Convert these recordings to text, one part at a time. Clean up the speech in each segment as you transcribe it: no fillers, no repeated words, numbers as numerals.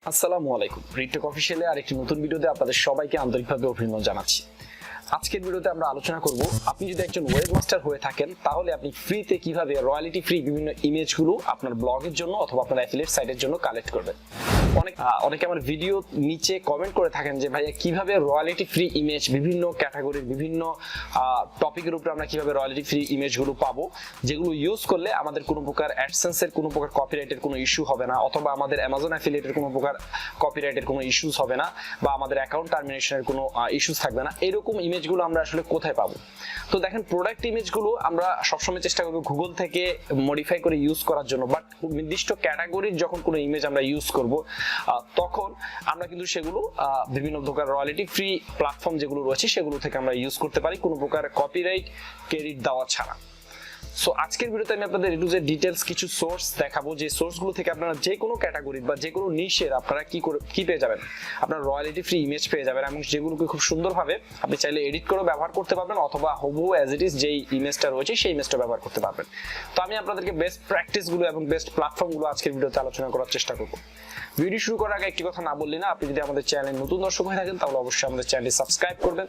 আসসালামু আলাইকুম। RedTechofficial আরেকটি নতুন ভিডিওতে আপনাদের সবাইকে আন্তরিকভাবে অভিনন্দন জানাচ্ছি। আজকের ভিডিওতে আমরা আলোচনা করব আপনি যদি একজন ওয়েবমাস্টার হয়ে থাকেন তাহলে আপনি ফ্রিতে কিভাবে রয়্যালিটি ফ্রি বিভিন্ন ইমেজগুলো আপনার ব্লগের জন্য অথবা আপনার অ্যাফিলিয়েট সাইটের জন্য কালেক্ট করবেন। অনেকে আমার ভিডিও নিচে কমেন্ট করে থাকেন যে ভাইয়া কিভাবে রয়্যালিটি ফ্রি ইমেজ বিভিন্ন ক্যাটাগরির বিভিন্ন টপিকের উপরে আমরা কিভাবে রয়্যালিটি ফ্রি ইমেজগুলো পাবো, যেগুলো ইউজ করলে আমাদের কোনো প্রকার অ্যাডসেন্সের কোনো প্রকার কপিরাইটের কোনো ইস্যু হবে না, অথবা আমাদের অ্যামাজন অ্যাফিলিয়েটের কোনো প্রকার কপিরাইটের কোনো ইস্যুস হবে না, বা আমাদের অ্যাকাউন্ট টার্মিনেশনের কোনো ইস্যুস থাকবে না। এরকম ইমেজগুলো আমরা আসলে কোথায় পাবো? তো দেখেন, প্রোডাক্ট ইমেজগুলো আমরা সবসময় চেষ্টা করবো গুগল থেকে মডিফাই করে ইউজ করার জন্য, বাট নির্দিষ্ট ক্যাটাগরির যখন কোনো ইমেজ আমরা ইউজ করব তখন আমরা কিন্তু সেগুলো বিভিন্ন প্রকার রয়্যালিটি ফ্রি প্ল্যাটফর্ম যেগুলো রয়েছে সেগুলো থেকে আমরা ইউজ করতে পারি কোনো প্রকার কপিরাইট ক্রেডিট দেওয়া ছাড়া। সো আজকের ভিডিওতে আমি আপনাদের এডুজের ডিটেলস কিছু সোর্স দেখাবো, যে সোর্সগুলো থেকে আপনারা যে কোনো ক্যাটাগরির বা যে কোনো নিশের আপনারা কি পেয়ে যাবেন, আপনারা রয়্যালিটি ফ্রি ইমেজ পেয়ে যাবেন, এবং যেগুলোকে খুব সুন্দরভাবে আপনি চাইলে এডিট করে ব্যবহার করতে পারবেন, অথবা হুবহু অ্যাজ ইট ইজ যেই ইমেজটা রয়েছে সেই ইমেজটা ব্যবহার করতে পারবেন। তো আমি আপনাদেরকে বেস্ট প্র্যাকটিসগুলো এবং বেস্ট প্ল্যাটফর্মগুলো আজকের ভিডিওতে আলোচনা করার চেষ্টা করব। ভিডিও শুরু করার আগে একটি কথা না বললি না, আপনি যদি আমাদের চ্যানেলে নতুন দর্শক হয়ে থাকেন তাহলে অবশ্যই আমাদের চ্যানেলটি সাবস্ক্রাইব করবেন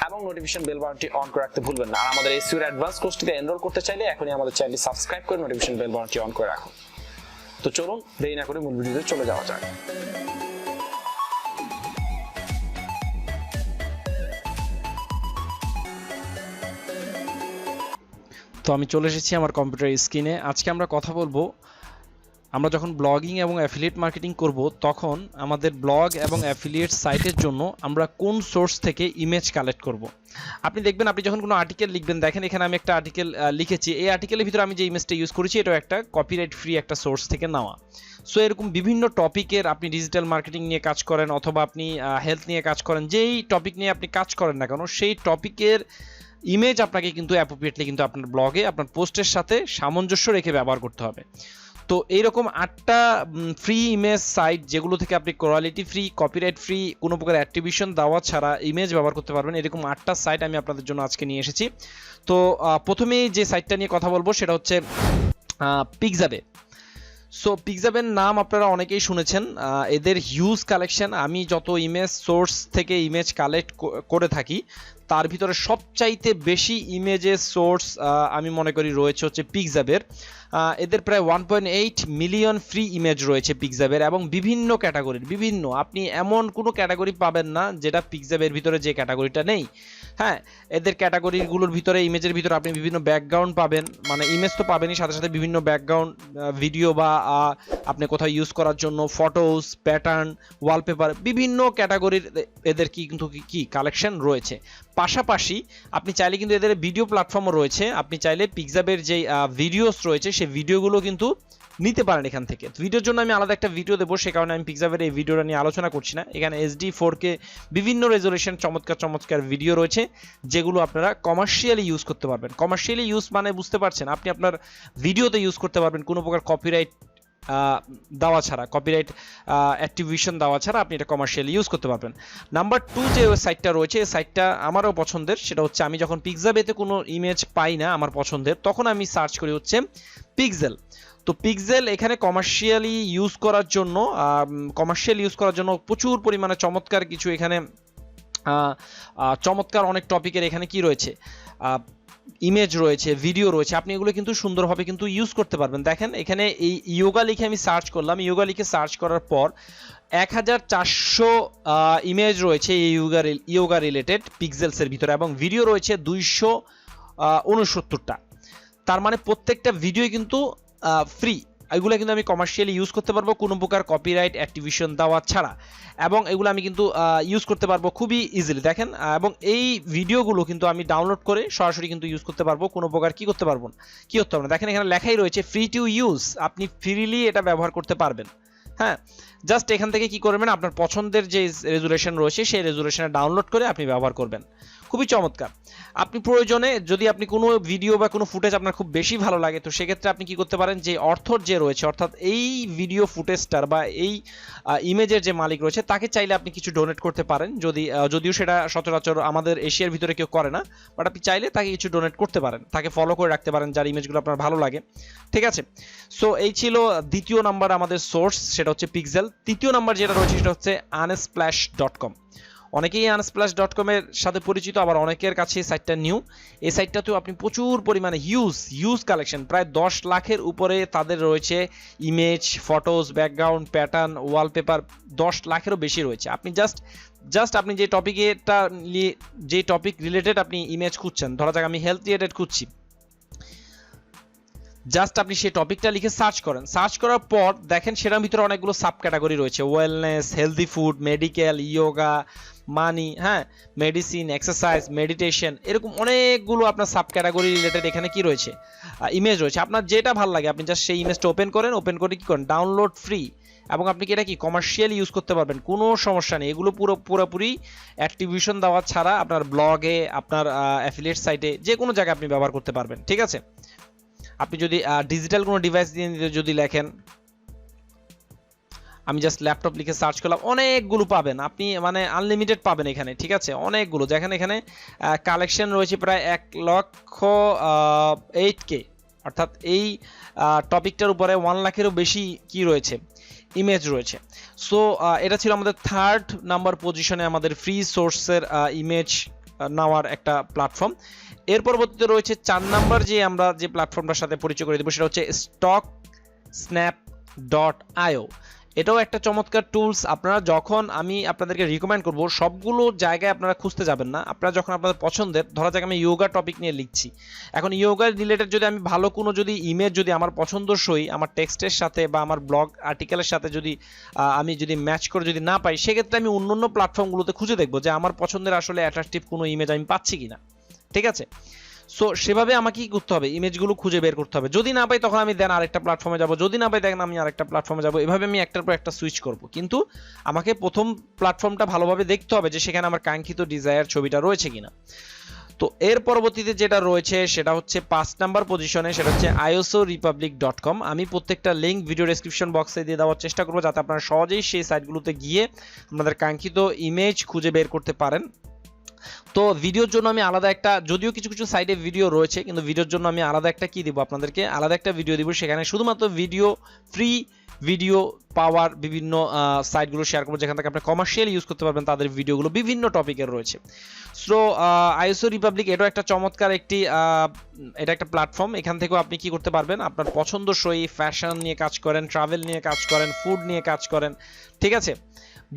এবং নোটিফিকেশন বেল বাটনটি অন করে রাখতে ভুলবেন না। আর আমাদের এসইও অ্যাডভান্স কোর্সটিতে এনরোল করতে চাইলে এখনই আমাদের চ্যানেলটি সাবস্ক্রাইব করে নোটিফিকেশন বেল বাটনটি অন করে রাখুন। তো চলুন দেরি না করে মূল ভিডিওতে চলে যাওয়া যাক। তো আমি চলে এসেছি আমার কম্পিউটার স্ক্রিনে। আজকে আমরা কথা বলবো, আমরা যখন ব্লগিং এবং অ্যাফিলিয়েট মার্কেটিং করব তখন আমাদের ব্লগ এবং অ্যাফিলিয়েট সাইটের জন্য আমরা কোন সোর্স থেকে ইমেজ কালেক্ট করব। আপনি দেখবেন, আপনি যখন কোনো আর্টিকেল লিখবেন, দেখেন এখানে আমি একটা আর্টিকেল লিখেছি, এই আর্টিকেলের ভিতরে আমি যে ইমেজটা ইউজ করেছি এটাও একটা কপিরাইট ফ্রি একটা সোর্স থেকে নেওয়া। সো এরকম বিভিন্ন টপিকের, আপনি ডিজিটাল মার্কেটিং নিয়ে কাজ করেন অথবা আপনি হেলথ নিয়ে কাজ করেন, যেই টপিক নিয়ে আপনি কাজ করেন না কেন সেই টপিকের ইমেজ আপনাকে কিন্তু অ্যাপ্রোপ্রিয়েটলি কিন্তু আপনার ব্লগে আপনার পোস্টের সাথে সামঞ্জস্য রেখে ব্যবহার করতে হবে। তো এইরকম 8টা ফ্রি ইমেজ সাইট যেগুলো থেকে আপনি কোয়ালিটি ফ্রি, কপিরাইট ফ্রি, কোনো প্রকার অ্যাট্রিবিউশন দেওয়া ছাড়া ইমেজ ব্যবহার করতে পারবেন, এরকম 8টা সাইট আমি আপনাদের জন্য আজকে নিয়ে এসেছি। তো প্রথমেই যে সাইটটা নিয়ে কথা বলবো সেটা হচ্ছে পিক্সাবে। সো পিক্সাবের নাম আপনারা অনেকেই শুনেছেন, এদের হিউজ কালেকশন। আমি যত ইমেজ সোর্স থেকে ইমেজ কালেক্ট করে থাকি তার ভিতরে সবচাইতে বেশি ইমেজের সোর্স আমি মনে করি রয়েছে হচ্ছে পিক্সাবের। এদের প্রায় 1.8 মিলিয়ন ফ্রি ইমেজ রয়েছে পিক্সাবের, এবং বিভিন্ন ক্যাটাগরির বিভিন্ন, আপনি এমন কোনো ক্যাটাগরি পাবেন না যেটা পিক্সাবের ভিতরে যে ক্যাটাগরিটা নেই। হ্যাঁ, এদের ক্যাটাগরিগুলোর ভিতরে ইমেজের ভিতরে আপনি বিভিন্ন ব্যাকগ্রাউন্ড পাবেন, মানে ইমেজ তো পাবেনই, সাথে সাথে বিভিন্ন ব্যাকগ্রাউন্ড ভিডিও বা আপনি কোথাও ইউজ করার জন্য ফটোস, প্যাটার্ন, ওয়ালপেপার, বিভিন্ন ক্যাটাগরির এদের কিন্তু কি কালেকশন রয়েছে। পাশাপাশি আপনি চাইলে কিন্তু এদের ভিডিও প্ল্যাটফর্মও রয়েছে, আপনি চাইলে পিক্সাবের যে ভিডিওস রয়েছে সেই ভিডিওগুলো কিন্তু নিতে পারেন এখান থেকে। ভিডিওর জন্য আমি আলাদা একটা ভিডিও দেবো, সে কারণে আমি পিক্সাবের এই ভিডিওটা নিয়ে আলোচনা করছি না। এখানে HD 4K বিভিন্ন রেজলিউশন চমৎকার ভিডিও রয়েছে যেগুলো আপনারা কমার্শিয়ালি ইউজ করতে পারবেন। কমার্শিয়ালি ইউজ মানে বুঝতে পারছেন, আপনি আপনার ভিডিওতে ইউজ করতে পারবেন কোনো প্রকার কপিরাইট দেওয়া ছাড়া, কপিরাইট অ্যাট্রিবিউশন দেওয়া ছাড়া আপনি এটা কমার্শিয়ালি ইউজ করতে পারবেন। নাম্বার 2 যে সাইটটা রয়েছে, এই সাইটটা আমারও পছন্দের, সেটা হচ্ছে আমি যখন পিক্সাবেতে কোনো ইমেজ পাই না আমার পছন্দের তখন আমি সার্চ করি হচ্ছে পিক্সেল। তো পিক্সেল এখানে কমার্শিয়ালি ইউজ করার জন্য প্রচুর পরিমাণে চমৎকার কিছু, এখানে চমৎকার অনেক টপিকের এখানে কি রয়েছে, ইমেজ রয়েছে, ভিডিও রয়েছে, আপনি এগুলো কিন্তু সুন্দরভাবে কিন্তু ইউজ করতে পারবেন। দেখেন এখানে এই ইয়োগা লিখে আমি সার্চ করলাম, ইয়োগা লিখে সার্চ করার পর 1400 ইমেজ রয়েছে এই ইয়োগা রিলেটেড পিক্সেলসের ভিতরে, এবং ভিডিও রয়েছে 269টা। তার মানে প্রত্যেকটা ভিডিও কিন্তু ফ্রি, এগুলো কিন্তু আমি কমার্শিয়ালি ইউজ করতে পারবো কোনো প্রকার কপিরাইট অ্যাট্রিবিউশন দেওয়া ছাড়া, এবং এগুলো আমি কিন্তু ইউজ করতে পারবো খুবই ইজিলি। দেখেন, এবং এই ভিডিওগুলো কিন্তু আমি ডাউনলোড করে সরাসরি কিন্তু ইউজ করতে পারবো, কোনো প্রকার কি করতে পারবো না। দেখেন এখানে লেখাই রয়েছে ফ্রি টু ইউজ, আপনি ফ্রিলি এটা ব্যবহার করতে পারবেন। হ্যাঁ, জাস্ট এখান থেকে কি করবেন, আপনার পছন্দের যে রেজুলেশন রয়েছে সেই রেজুলেশনে ডাউনলোড করে আপনি ব্যবহার করবেন, খুবই চমৎকার। আপনি প্রয়োজনে যদি আপনি কোনো ভিডিও বা কোনো ফুটেজ আপনার খুব বেশি ভালো লাগে, তো সেক্ষেত্রে আপনি কি করতে পারেন, যে অথর যে রয়েছে, অর্থাৎ এই ভিডিও ফুটেজটার বা এই ইমেজের যে মালিক রয়েছে তাকে চাইলে আপনি কিছু ডোনেট করতে পারেন। যদিও সেটা সচরাচর আমাদের এশিয়ার ভিতরে কেউ করে না, বাট আপনি চাইলে তাকে কিছু ডোনেট করতে পারেন, তাকে ফলো করে রাখতে পারেন যার ইমেজগুলো আপনার ভালো লাগে। ঠিক আছে, সো এই ছিল দ্বিতীয় নাম্বার আমাদের সোর্স, সেটা হচ্ছে পিক্সেল। তৃতীয় নাম্বার যেটা রয়েছে সেটা হচ্ছে unsplash.com। অনেকেই unsplash.com এর সাথে পরিচিত, আবার অনেকের কাছে এই সাইটটা নিউ। এই সাইটটাতেও আপনি প্রচুর পরিমাণে হিউজ কালেকশন, প্রায় 10 লাখের উপরে তাদের রয়েছে image, photos, background, pattern, wallpaper, 10 লাখেরও বেশি রয়েছে। আপনি জাস্ট আপনি যে টপিক রিলেটেড আপনি ইমেজ খুঁজছেন, ধরা যাক আমি হেলথ রিলেটেড খুঁজছি, জাস্ট আপনি সেই টপিকটা লিখে সার্চ করেন। সার্চ করার পর দেখেন সেটার ভিতরে অনেকগুলো সাব ক্যাটাগরি রয়েছে, wellness, healthy food, medical, yoga, money, হ্যাঁ, মেডিসিন, এক্সারসাইজ, মেডিটেশন, এরকম অনেকগুলো আপনার সাব ক্যাটাগরি রিলেটেড এখানে কি রয়েছে, ইমেজ রয়েছে। আপনার যেটা ভালো লাগে আপনি জাস্ট সেই ইমেজটা ওপেন করে কি করেন, ডাউনলোড ফ্রি, এবং আপনি কি এটা কি কমার্শিয়ালি ইউজ করতে পারবেন, কোনো সমস্যা নেই। এগুলো পুরোপুরি অ্যাট্রিবিউশন দেওয়া ছাড়া আপনার ব্লগে, আপনার অ্যাফিলিয়েট সাইটে, যে কোনো জায়গায় আপনি ব্যবহার করতে পারবেন। ঠিক আছে, আপনি যদি ডিজিটাল কোনো ডিভাইস দিয়ে যদি লেখেন, আমি জাস্ট ল্যাপটপ লিখে সার্চ করলাম, অনেকগুলো পাবেন আপনি, মানে আনলিমিটেড পাবেন এখানে। ঠিক আছে, অনেকগুলো, যেখানে এখানে কালেকশন রয়েছে প্রায় 1,08,000, অর্থাৎ এই টপিকটার উপরে 1 লাখেরও বেশি কি রয়েছে, ইমেজ রয়েছে। সো এটা ছিল আমাদের থার্ড নাম্বার পজিশনে আমাদের ফ্রি সোর্সের ইমেজ নেওয়ার একটা প্ল্যাটফর্ম। এর পরবর্তীতে রয়েছে 4 নাম্বার যে আমরা যে প্ল্যাটফর্মটার সাথে পরিচয় করে দেবো, সেটা হচ্ছে stocksnap.io। এটাও একটা চমৎকার টুলস। আপনারা যখন আমি আপনাদেরকে রিকমেন্ড করব, সবগুলো জায়গায় আপনারা খুঁজতে যাবেন না। আপনারা যখন আপনাদের পছন্দের, ধরা যাক আমি ইয়োগা টপিক নিয়ে লিখছি, এখন ইয়োগা রিলেটেড যদি আমি ভালো কোনো যদি ইমেজ যদি আমার পছন্দসই আমার টেক্সটের সাথে বা আমার ব্লগ আর্টিকেলের সাথে যদি আমি যদি ম্যাচ করে যদি না পাই, সেক্ষেত্রে আমি অন্য প্ল্যাটফর্মগুলোতে খুঁজে দেখবো যে আমার পছন্দের আসলে অ্যাট্রাকটিভ কোনো ইমেজ আমি পাচ্ছি কিনা। ঠিক আছে, সো সেভাবে আমাকে কি করতে হবে, ইমেজগুলো খুঁজে বের করতে হবে। যদি না পাই তখন আমি দেন আরেকটা প্ল্যাটফর্মে যাব, যদি না পাই দেখেন আমি আরেকটা প্ল্যাটফর্মে যাব, এভাবে আমি একটার পর একটা সুইচ করব। কিন্তু আমাকে প্রথম প্ল্যাটফর্মটা ভালোভাবে দেখতে হবে যে সেখানে আমার কাঙ্ক্ষিত ডিজায়ার ছবিটা রয়েছে কিনা। তো এর পরবর্তীতে যেটা রয়েছে সেটা হচ্ছে 5 নাম্বার পজিশনে, সেটা হচ্ছে iosorepublic.com। আমি প্রত্যেকটা লিঙ্ক ভিডিও ডেসক্রিপশন বক্সে দিয়ে দেওয়ার চেষ্টা করবো, যাতে আপনারা সহজেই সেই সাইটগুলোতে গিয়ে আপনাদের কাঙ্ক্ষিত ইমেজ খুঁজে বের করতে পারেন। তো ভিডিওর জন্য আমি আলাদা একটা, যদিও কিছু সাইটে ভিডিও রয়েছে, কিন্তু ভিডিওর জন্য আমি আলাদা একটা কি দিব আপনাদেরকে, আলাদা একটা ভিডিও দিব, সেখানে শুধুমাত্র ফ্রি ভিডিও পাওয়ার বিভিন্ন সাইটগুলো শেয়ার করবো, যেখান থেকে আপনি কমার্শিয়াল ইউজ করতে পারবেন, তাদের ভিডিওগুলো বিভিন্ন টপিকের রয়েছে। সো আইএসও রিপাবলিক এটাও একটা চমৎকার এটা একটা প্ল্যাটফর্ম। এখান থেকেও আপনি কি করতে পারবেন, আপনার পছন্দসই ফ্যাশন নিয়ে কাজ করেন, ট্রাভেল নিয়ে কাজ করেন, ফুড নিয়ে কাজ করেন। ঠিক আছে,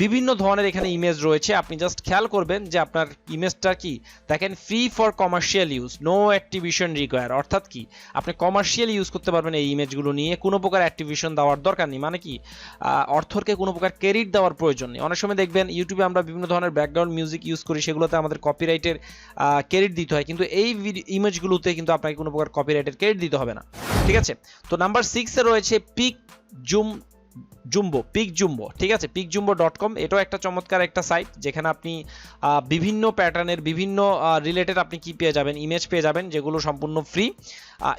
বিভিন্ন ধরনের এখানে ইমেজ রয়েছে। আপনি জাস্ট খেয়াল করবেন যে আপনার ইমেজটা কি, দেখেন free for commercial use, no activation require, অর্থাৎ কি আপনি কমার্শিয়াল ইউজ করতে পারবেন এই ইমেজগুলো নিয়ে, কোনো প্রকার অ্যাক্টিভিশন দেওয়ার দরকার নেই। মানে কি, অর্থরকে কোনো প্রকার ক্রেডিট দেওয়ার প্রয়োজন নেই। অনেক সময় দেখবেন ইউটিউবে আমরা বিভিন্ন ধরনের ব্যাকগ্রাউন্ড মিউজিক ইউজ করি, সেগুলোতে আমাদের কপিরাইটের ক্রেডিট দিতে হয়, কিন্তু এই ইমেজগুলোতে কিন্তু আপনাকে কোনো প্রকার কপিরাইটের ক্রেডিট দিতে হবে না। ঠিক আছে, তো নাম্বার 6 এ রয়েছে পিকজুম্বো। ঠিক আছে, pickjumbo.com, এটাও একটা চমৎকার একটা সাইট, যেখানে আপনি বিভিন্ন প্যাটার্নের বিভিন্ন রিলেটেড আপনি কি পেয়ে যাবেন, ইমেজ পেয়ে যাবেন, যেগুলো সম্পূর্ণ ফ্রি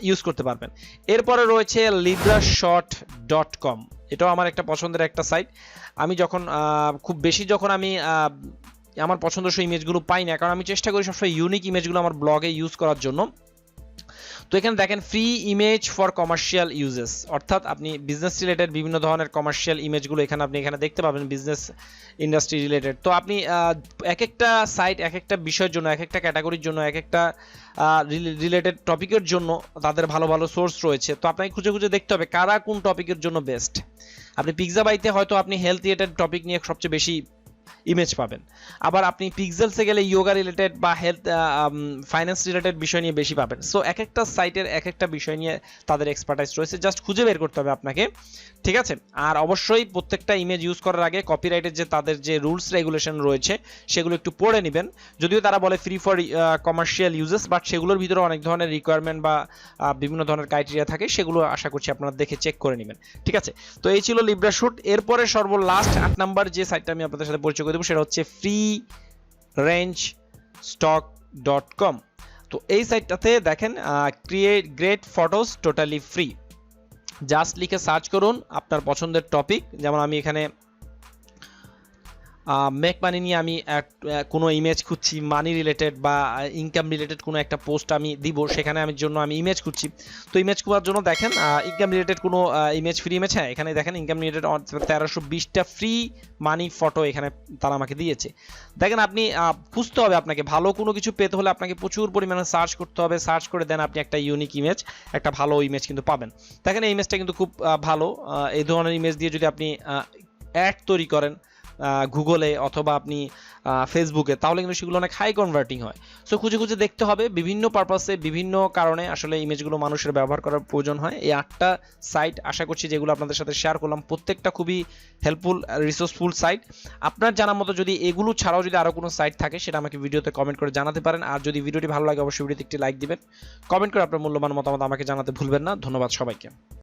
ইউজ করতে পারবেন। এরপরে রয়েছে librashot.com, এটাও আমার একটা পছন্দের একটা সাইট। আমি যখন খুব বেশি যখন আমি আমার পছন্দসই ইমেজগুলো পাই না, কারণ আমি চেষ্টা করি সবসময় ইউনিক ইমেজগুলো আমার ব্লগে ইউজ করার জন্য। তো এখানে দেখেন free image for commercial uses, অর্থাৎ আপনি বিজনেস রিলেটেড বিভিন্ন ধরনের কমার্শিয়াল ইমেজগুলো আপনি এখানে দেখতে পাবেন, বিজনেস ইন্ডাস্ট্রি রিলেটেড। তো আপনি এক একটা সাইট এক একটা বিষয়ের জন্য, এক একটা ক্যাটাগরির জন্য, এক একটা রিলেটেড টপিকের জন্য তাদের ভালো ভালো সোর্স রয়েছে। তো আপনাকে খুঁজে দেখতে হবে কারা কোন টপিকের জন্য বেস্ট। আপনি পিক্সাবাইতে হয়তো আপনি হেলথ রিলেটেড টপিক নিয়ে সবচেয়ে বেশি ইমেজ পাবেন, আবার আপনি পিক্সেলসে গেলে ইয়োগা রিলেটেড বা হেলথ ফাইন্যান্স রিলেটেড বিষয় নিয়ে বেশি পাবেন। সো এক একটা সাইটের এক একটা বিষয় নিয়ে তাদের এক্সপার্টাইজ রয়েছে, জাস্ট খুঁজে বের করতে হবে আপনাকে। ঠিক আছে, আর অবশ্যই প্রত্যেকটা ইমেজ ইউজ করার আগে কপিরাইটের যে তাদের যে রুলস রেগুলেশন রয়েছে সেগুলো একটু পড়ে নেবেন। যদিও তারা বলে free for commercial uses, but সেগুলোর ভিতরে অনেক ধরনের রিকোয়ারমেন্ট বা বিভিন্ন ধরনের ক্রাইটেরিয়া থাকে, সেগুলো আশা করছি আপনারা দেখে চেক করে নেবেন। ঠিক আছে, তো এই ছিল লিব্রাশুট। এরপরে সর্বলাস্ট 8 নাম্বার যে সাইটটা আমি আপনাদের সাথে পরিচয় করে দেবো, সেটা হচ্ছে ফ্রি রেঞ্জ স্টক creategreencopy.com। তো এই সাইটটাতে দেখেন create great photos totally free, just লিখে সার্চ করুন আপনার পছন্দের টপিক। যেমন আমি এখানে মেক মানি নিয়ে আমি কোনো ইমেজ খুঁজছি, মানি রিলেটেড বা ইনকাম রিলেটেড কোনো একটা পোস্ট আমি দিব, সেখানে আমি ইমেজ খুঁজছি। তো ইমেজ খোঁজার জন্য দেখেন ইনকাম রিলেটেড কোনো ইমেজ, ফ্রি ইমেজ, হ্যাঁ এখানে দেখেন ইনকাম রিলেটেড 1320টা ফ্রি মানি ফটো এখানে তারা আমাকে দিয়েছে। দেখেন আপনি খুঁজতে হবে, আপনাকে ভালো কোনো কিছু পেতে হলে আপনাকে প্রচুর পরিমাণে সার্চ করতে হবে, সার্চ করে দেন আপনি একটা ইউনিক ইমেজ, একটা ভালো ইমেজ কিন্তু পাবেন। দেখেন এই ইমেজটা কিন্তু খুব ভালো। এই ধরনের ইমেজ দিয়ে যদি আপনি অ্যাড তৈরি করেন গুগলে অথবা আপনি ফেসবুকে, তাহলে কিন্তু সেগুলো অনেক হাই কনভার্টিং হয়। সো খুঁজে খুঁজে দেখতে হবে, বিভিন্ন পারপাসে বিভিন্ন কারণে আসলে ইমেজগুলো মানুষের ব্যবহার করার প্রয়োজন হয়। এই 8টা সাইট আশা করছি যেগুলো আপনাদের সাথে শেয়ার করলাম, প্রত্যেকটা খুবই হেল্পফুল, রিসোর্সফুল সাইট। আপনার জানার মতো যদি এগুলো ছাড়াও যদি আরও কোনো সাইট থাকে সেটা আমাকে ভিডিওতে কমেন্ট করে জানাতে পারেন। আর যদি ভিডিওটি ভালো লাগে অবশ্যই ভিডিওতে একটি লাইক দিবেন, কমেন্ট করে আপনার মূল্যবান মতামত আমাকে জানাতে ভুলবেন না। ধন্যবাদ সবাইকে।